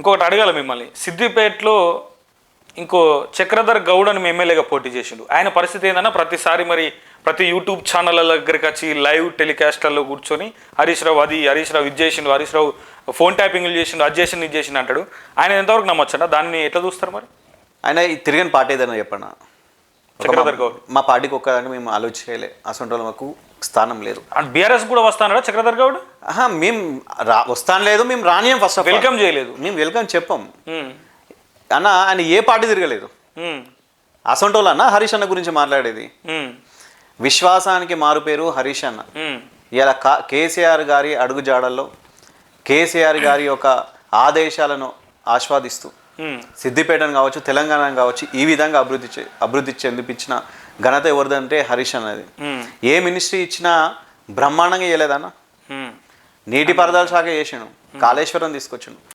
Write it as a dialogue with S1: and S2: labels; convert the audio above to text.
S1: ఇంకొకటి అడగాలి మిమ్మల్ని, సిద్దిపేటలో ఇంకో చక్రధర్ గౌడ్ అని ఎమ్మెల్యేగా పోటీ చేసిండు. ఆయన పరిస్థితి ఏందన్నా ప్రతిసారి మరి ప్రతి యూట్యూబ్ ఛానళ్ళ దగ్గరికి వచ్చి లైవ్ టెలికాస్ట్లలో కూర్చొని హరీష్ రావు ఇది చేసిండు, హరీష్ రావు ఫోన్ ట్యాపింగ్లు చేసిండు, అది చేసిండు అంటాడు. ఆయన ఎంతవరకు నమ్మొచ్చంట? దాన్ని ఎట్లా చూస్తారు మరి?
S2: ఆయన తిరిగిన పార్టీ ఏదైనా చెప్పండి.
S1: చక్రధర్ గౌడ్
S2: మా పార్టీకి ఒక్కదాన్ని మేము ఆలోచించలే, అసలు మాకు స్థానం లేదు.
S1: అండ్ బీఆర్ఎస్ కూడా వస్తానడా చక్రధర్ గౌడ్?
S2: మేము వస్తాను లేదు, మేము రానియం. ఫస్ట్
S1: వెల్కమ్ చేయలేదు,
S2: మేము వెల్కమ్ చెప్పాం అన్న. ఆయన ఏ పార్టీ తిరగలేదు. అసంటోళ్ళు అన్న హరీష్ అన్న గురించి మాట్లాడేది. విశ్వాసానికి మారు పేరు హరీష్ అన్న. ఇలా కేసీఆర్ గారి అడుగుజాడల్లో కేసీఆర్ గారి యొక్క ఆదేశాలను ఆస్వాదిస్తూ సిద్దిపేటను కావచ్చు, తెలంగాణను కావచ్చు, ఈ విధంగా అభివృద్ధి చెందిపించిన ఘనత ఎవరిదంటే హరీష్ అన్నది. ఏ మినిస్ట్రీ ఇచ్చినా బ్రహ్మాండంగా చేయలేదన్న. నీటిపారుదల శాఖ చేసాను, కాళేశ్వరం తీసుకొచ్చాను.